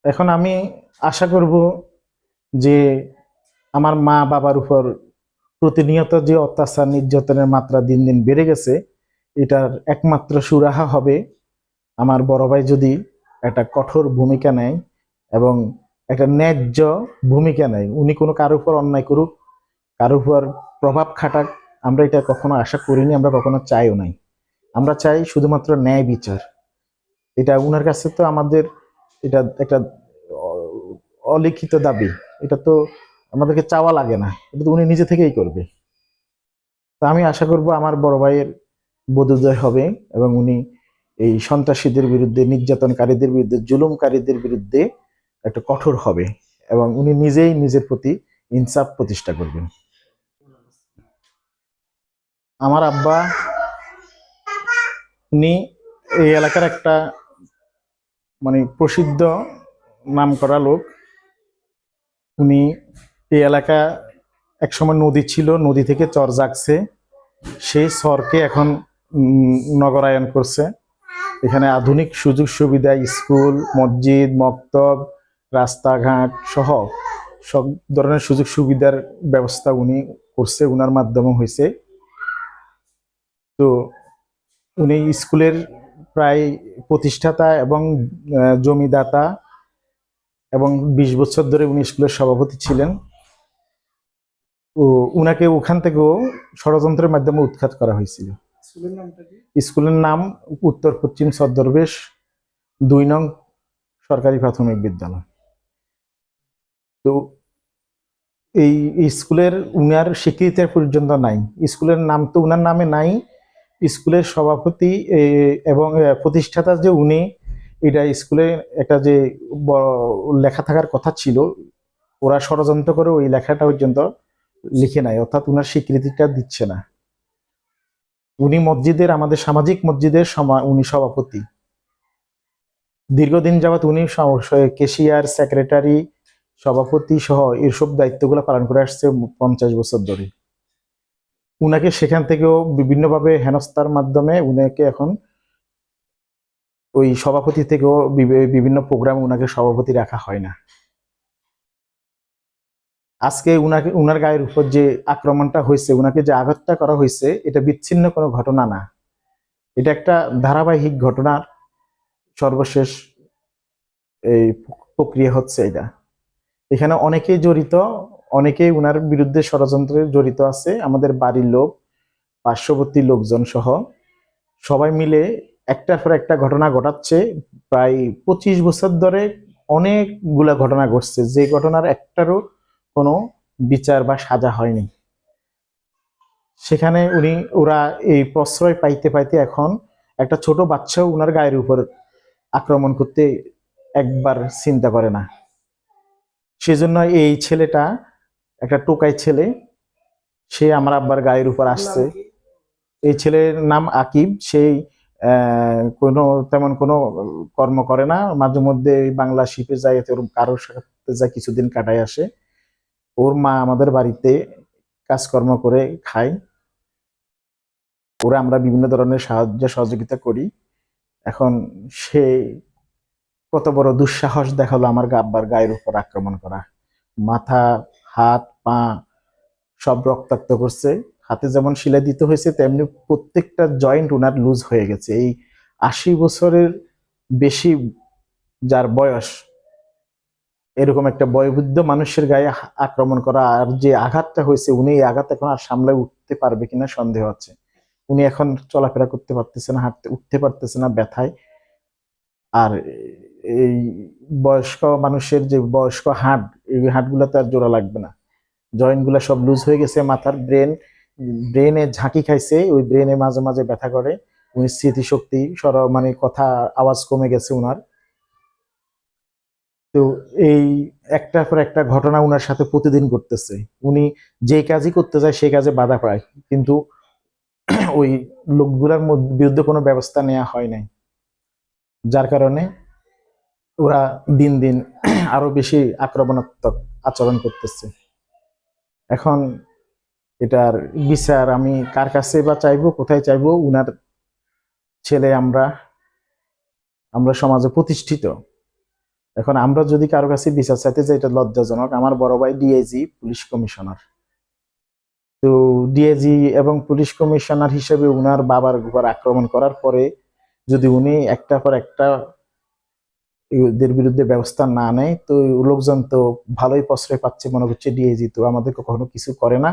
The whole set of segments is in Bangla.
এখন আমি আশা করব যে আমার মা বাবার উপর প্রতিনিয়ত যে অত্যাচার নির্যাতনের মাত্রা দিন দিন বেড়ে গেছে, এটার একমাত্র সুরাহা হবে আমার বড় ভাই যদি একটা কঠোর ভূমিকা নেয় এবং একটা ন্যায্য ভূমিকা নেয়। উনি কোনো কারোর উপর অন্যায় করুক, কারোর উপর প্রভাব খাটাক, আমরা এটা কখনো আশা করিনি, আমরা কখনো চাইও নাই। আমরা চাই শুধুমাত্র ন্যায় বিচার। এটা উনার কাছে তো আমাদের এটা একটা অলিখিত দাবি। এটা তো আমাদেরকে চাওয়া লাগে না, এটা তো উনি নিজে থেকেই করবে। তো আমি আশা করব আমার বড় ভাইয়ের বোধোদয় হবে এবং উনি এই সন্ত্রাসীদের বিরুদ্ধে, নির্যাতনকারীদের বিরুদ্ধে, জুলুমকারীদের বিরুদ্ধে একটা কঠোর হবে এবং উনি নিজেই নিজের প্রতি ইনসাফ প্রতিষ্ঠা করবেন। আমার আব্বা উনি এই এলাকার একটা প্রসিদ্ধ নামকরা লোক। উনি এই এলাকা একসময় নদী ছিল, নদী থেকে চর জাগছে, সেই চরকে এখন নগরায়ন করছে। এখানে আধুনিক সুযোগ সুবিধা, স্কুল, মসজিদ, মক্তব, রাস্তাঘাট সহ সব ধরনের সুযোগ সুবিধার ব্যবস্থা উনি করছে, উনার মাধ্যমে হয়েছে। তো উনি স্কুলের প্রায় প্রতিষ্ঠাতা এবং জমিদাতা এবং ২০ বছর ধরে উনি স্কুলের সভাপতি ছিলেন। ও উনাকে ওখান থেকেও ষড়যন্ত্রের মাধ্যমে উৎখাত করা হয়েছিল। স্কুলের নাম উত্তর পশ্চিম ছদ্মবেশ ২ নং সরকারি প্রাথমিক বিদ্যালয়। তো এই স্কুলের উনার স্বীকৃতি পর্যন্ত নাই, স্কুলের নাম তো উনার নামে নাই। স্কুলের সভাপতি এবং প্রতিষ্ঠাতা যে উনি, এটা স্কুলে একটা যে লেখা থাকার কথা ছিল, ওরা ষড়যন্ত্র করে ওই লেখাটা পর্যন্ত লিখে নাই, অর্থাৎ উনার স্বীকৃতিটা দিচ্ছে না। উনি মসজিদের, আমাদের সামাজিক মসজিদের উনি সভাপতি। দীর্ঘদিন যাবৎ উনি ক্যাশিয়ার, সেক্রেটারি, সভাপতি সহ এসব দায়িত্বগুলো পালন করে আসছে 50 বছর ধরে। উনাকে সেখান থেকেও বিভিন্নভাবে হেনস্থার মাধ্যমে উনাকে এখন ওই সভাপতি থেকেও বিভিন্ন প্রোগ্রামে উনাকে সভাপতি রাখা হয় না। আজকে উনার গায়ের উপর যে আক্রমণটা হয়েছে, উনাকে যে আঘাতটা করা হয়েছে, এটা বিচ্ছিন্ন কোনো ঘটনা না, এটা একটা ধারাবাহিক ঘটনার সর্বশেষ এই প্রক্রিয়া হচ্ছে। এটা এখানে অনেকেই জড়িত, অনেকেই উনার বিরুদ্ধে ষড়যন্ত্রে জড়িত আছে, আমাদের বাড়ির লোক, পার্শ্ববর্তী লোকজন সহ সবাই মিলে একটার পর একটা ঘটনা ঘটাচ্ছে। প্রায় 25 বছর ধরে অনেকগুলা ঘটনা ঘটছে, যে ঘটনার একটারও কোনো বিচার বা সাজা হয়নি। সেখানে ওরা এই প্রশ্রয় পাইতে পাইতে এখন একটা ছোট বাচ্চাও উনার গায়ের উপর আক্রমণ করতে একবার চিন্তা করে না। সেজন্য এই ছেলেটা একটা টোকাই ছেলে, সে আমার আব্বার গায়ের উপর আসছে। এই ছেলের নাম আকিব। সেই তেমন কোনো কর্ম করে না, মাঝে মধ্যে বাংলা শিপে যায়, কারোর সাথে যায়, কিছুদিন কাটায় আসে। ওর মা আমাদের বাড়িতে কাজকর্ম করে খায়, ওরা আমরা বিভিন্ন ধরনের সাহায্য সহযোগিতা করি। এখন সে কত বড় দুঃসাহস দেখালো আমার আব্বার গায়ের উপর আক্রমণ করা। মাথা, হাত, পা সব রক্তাক্ত করছে। হাতে যেমন শিলা দিতে হয়েছে, তেমনি প্রত্যেকটা জয়েন্ট উনার লুজ হয়ে গেছে। এই 80 বছরের বেশি যার বয়স, এরকম একটা বয়োবৃদ্ধ মানুষের গায়ে আক্রমণ করা, আর যে আঘাতটা হয়েছে, উনি এই আঘাত এখন আর সামলায় উঠতে পারবে কিনা সন্দেহ আছে। উনি এখন চলাফেরা করতে পারতেছে না, উঠতে পারতেছে না ব্যথায়। আর এই বয়স্ক মানুষের যে বয়স্ক হাড়, এই হাড়গুলোতে আর জোড়া লাগবে না, জয়েন্ট গুলা সব লুজ হয়ে গেছে। মাথার ব্রেনে ঝাঁকি খাইছে, ওই ব্রেনে মাঝে মাঝে ব্যথা করে। উনি স্মৃতিশক্তি কথা আওয়াজ কমে গেছে উনার। তো এই একটার পর একটা ঘটনা উনার সাথে প্রতিদিন ঘটতেছে। উনি যে কাজই করতে যায় সেই কাজে বাধা পায়, কিন্তু ওই লোকগুলার বিরুদ্ধে কোনো ব্যবস্থা নেওয়া হয় নাই, যার কারণে ওরা দিন দিন আরো বেশি আক্রমণাত্মক আচরণ করতেছে। এখন এটার বিচার আমি কার কাছে বা চাইবো, কোথায় চাইবো? উনার ছেলে আমরা, আমরা সমাজে প্রতিষ্ঠিত, এখন আমরা যদি কারো কাছে বিচার চাইতে যাই, এটা লজ্জাজনক। আমার বড় ভাই ডিআইজি, পুলিশ কমিশনার। তো ডিআইজি এবং পুলিশ কমিশনার হিসেবে উনার বাবার উপর আক্রমণ করার পরে যদি উনি একটা পর একটা এদের বিরুদ্ধে ব্যবস্থা না নেয়, তো লোকজন তো ভালোই প্রশ্রয় পাচ্ছে, মনে করছে ডিআইজি তো আমাদের কখনো কিছু করে না,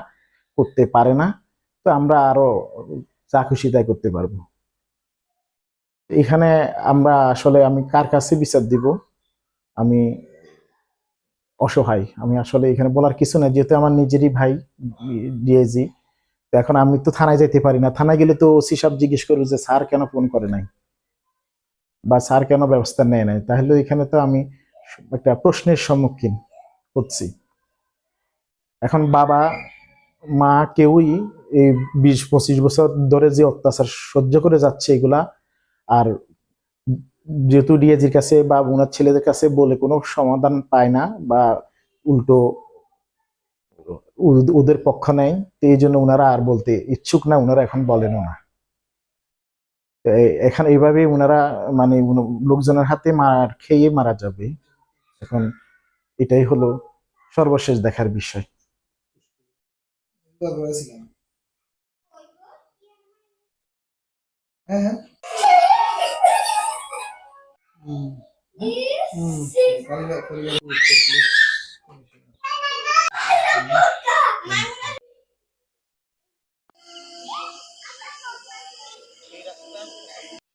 করতে পারে না, তো আমরা আরো যা খুশি তাই করতে পারবো। এখানে আমরা আসলে আমি কার কাছে বিচার দিব? আমি অসহায়। আমি আসলে এখানে বলার কিছু নাই, যেহেতু আমার নিজেরই ভাই ডিআইজি। তো এখন আমি তো থানায় যেতে পারি না, থানায় গেলে তো ওসি সাহেব জিজ্ঞেস করবে যে স্যার কেন ফোন করে নাই বা স্যার কেন ব্যবস্থা নেয় নাই, তাহলে এখানে তো আমি একটা প্রশ্নের সম্মুখীন হচ্ছি। এখন বাবা মা কেউই এই 20-25 বছর ধরে যে অত্যাচার সহ্য করে যাচ্ছে এগুলা, আর যেহেতু ডিএজির কাছে বা ওনার ছেলেদের কাছে বলে কোনো সমাধান পায় না বা উল্টো ওদের পক্ষ নেয়, তো এই জন্য ওনারা আর বলতে ইচ্ছুক না, ওনারা এখন বলেনও না। এখানে এইভাবে ওনারা মানে লোকজনের হাতে মার খেয়ে মারা যাবে। এখন এটাই হলো সর্বশেষ দেখার বিষয়। হ্যাঁ,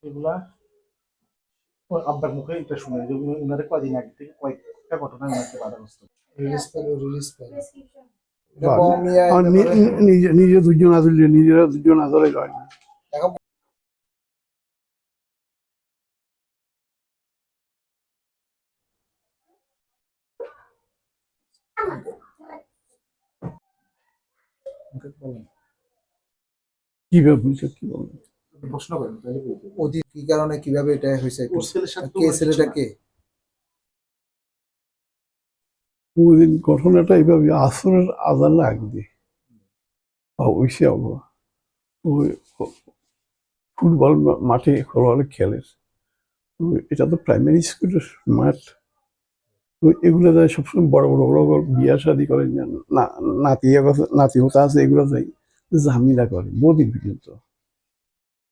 এগুলা আব্বার মুখে এটা শুনে যে উনারে কদিন আগে থেকে কয়েকটা ঘটনা উনাকে বাধাগ্রস্ত। রিলিজ পেল। নিজে দুজন আসলে নিজেরা দুজন আসলে হয় না। কিভাবে বুঝছো কি বলবো? প্রশ্ন করেন তাহলে বলতে পারবো। ওদের কি কারণে কিভাবে এটা হয়েছে? ওর ছেলের সাথে তো কে ওর কিছু ছেলেটা না। কে? ওই দিন ঘটনাটা এইভাবে আসরের আজান লাগবে অবশ্যই হবো। ওই ফুটবল মাঠে খোলা খেলে, তো এটা তো প্রাইমারি স্কুলের মাঠ। তো এগুলো যায় সবসময় বড় বড় বড় বড় বিয়া শাদি করে না, নাতি হতা আছে, এগুলো যাই ঝামেলা করে বহুদিন পর্যন্ত।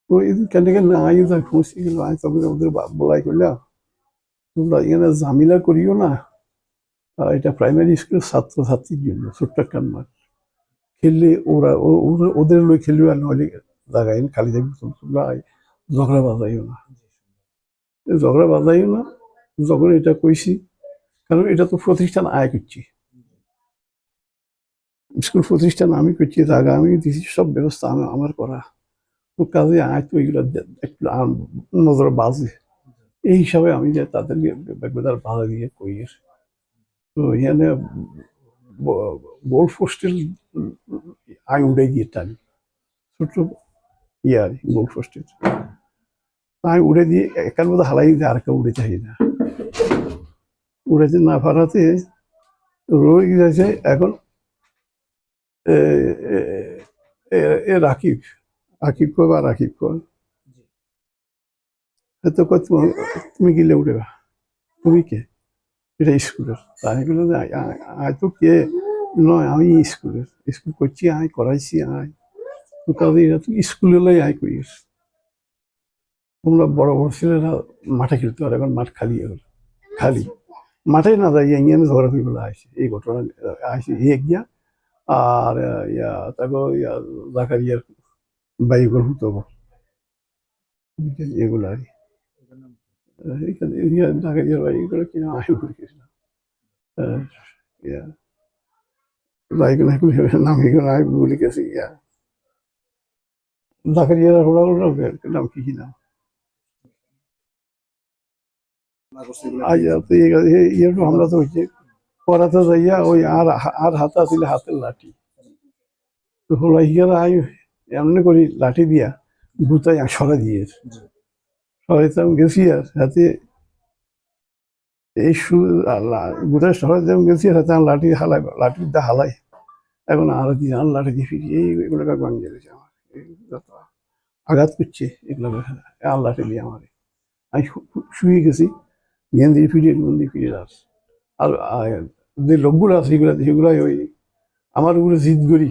তো এদিন কেন না আই যায় খুঁজছি গেল, আয় তবে ওদের বলাই করলাম তোমরা এখানে ঝামেলা করিও না, এটা প্রাইমারি স্কুলের ছাত্রছাত্রীর জন্য ছোট্ট একটা মাঠ, খেললে ওদের লই খেলবে, আর নইলে জায়গায় খালি থাকবে, তোমরা ঝগড়া বাজাইও না, ঝগড়া বাজাইও না। যখন এটা কইছি, কারণ এটা তো প্রতিষ্ঠান আয় করছি, স্কুল প্রতিষ্ঠান আমি করছি, জায়গা আমি দিচ্ছি, সব ব্যবস্থা আমার করা, তো কাজে আয় তো এগুলো একটু নজর বাজে, এই হিসাবে আমি যে তাদেরকে বাধা দিয়ে কই। তো এখানে গোল পোস্টের আয় উড়ে দিয়ে টানি, ছোট্ট ইয়ার গোল পোস্টের আয় উড়ে দিয়ে একার মধ্যে হালাই দিয়ে আর কেউ উড়ে চাই না, উড়েছে না পারাতে রয়ে গেছে। এখন রাকিব রাকিব কয় বা রাকিব কয় তো তুমি গিলে উঠেবা, তুমি কে? এটা স্কুলের, তাই বলে আয় তো কে নয়, আমি স্কুলের, স্কুল করছি আয়, করাইছি আয়, তো কাজে এরা তো স্কুলে আয় করিস, তোমরা বড় বড় ছেলেরা মাঠে খেলতে পারে, এখন মাঠ খালি খালি মাঠে না যাই ইয়ে ঝগড়া করে বলে আসে, এই ঘটনা আসে গিয়া। আর ইয়া তাকে ইয়া জাকারিয়ার বাইকর হতো এগুলো আর এইখানে জাকারিয়ার বাইকগুলো কিনা আয় করে গেছিলাম, ইয়া বাইক নাম এগুলো আয় বলে গেছে ইয়া জাকারিয়ার নাম কি নাম আজ তো ইয়ে হামলা তো হচ্ছে, পড়াতে যাইয়া ওই আর হাতে ছিল হাতের লাঠি, তো হলাই গেলা আই এমনি করি লাঠি দিয়া গুতাই সরা দিয়ে সরাইতে আমি গেছি, আর হাতে এই গুতাই সরাই আমি গেছি, আর হাতে আমার লাঠি হালাই, লাঠির দা হালাই, এখন আর দিয়ে আর লাঠি দিয়ে ফিরি এইগুলো ভাঙে গেছে আমার, যত আঘাত করছে এগুলো আর লাঠি দিয়ে আমার, আমি শুয়ে গেছি, গেন্দি ফিরে আসে আর যে লোকগুলো আছে সেগুলাই ওই আমার উপরে জিদ করি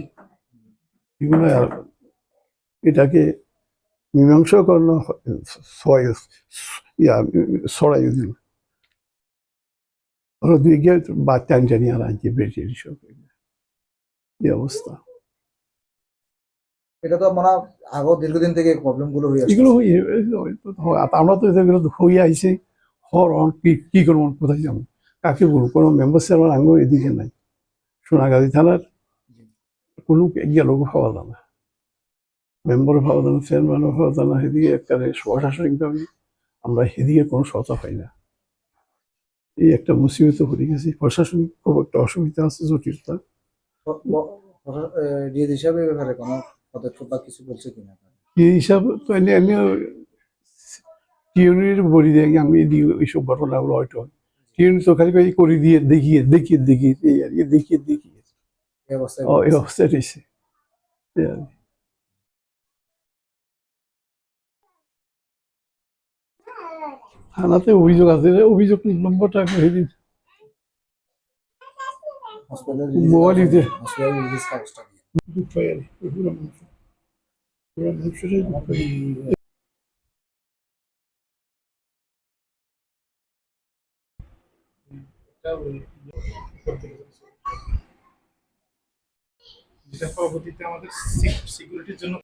এগুলো আর এটাকে মীমাংসকরণ ছড়াই দিল ওরা দুই গিয়ে বাচ্চা জানি আর আনছে বেশি সব এই অবস্থা এটা তো মানে আগেও দীর্ঘদিন থেকে প্রবলেম গুলো হয়ে আসছে। এগুলো আমরা তো এগুলো হয়ে আইছে কি করবো কোথায় যাবো কাকে বলবো কোনো মেম্বার চেয়ারম্যান আঙ্গ এদিকে নাই সোনাগাজী থানার কোনো এগিয়ে লোক পাওয়া যায় না মেম্বারও পাওয়া যায় না চেয়ারম্যানও পাওয়া যায় না সেদিকে একটা প্রশাসনিকভাবে আমরা সেদিকে কোনো সচা পাই না এই একটা মুসিবত হয়ে গেছে প্রশাসনিক খুব একটা অসুবিধা আছে জটিলতা ডিএস হিসাবে এ ব্যাপারে কোনো পদক্ষেপ বা কিছু বলছে কিনা? এই হিসাবে তো আমি টিউনির বলি দেখি আমি এইসব ঘটনাগুলো হয়তো টিউনি তো খালি করে দিয়ে দেখিয়ে এই আর কি দেখিয়ে এই অবস্থায় এই অবস্থায় রয়েছে এই আর কি। থানাতে অভিযোগ আছে অভিযোগ নম্বরটা সেদিন মোবাইল দিতে হসপিটালের রিলিজ কাগজটা দিয়ে। দুঃখ পাই আর কি, পুরো মানুষেরই দুঃখ পাই। যেটা পরবর্তীতে আমাদের সিকিউরিটির জন্য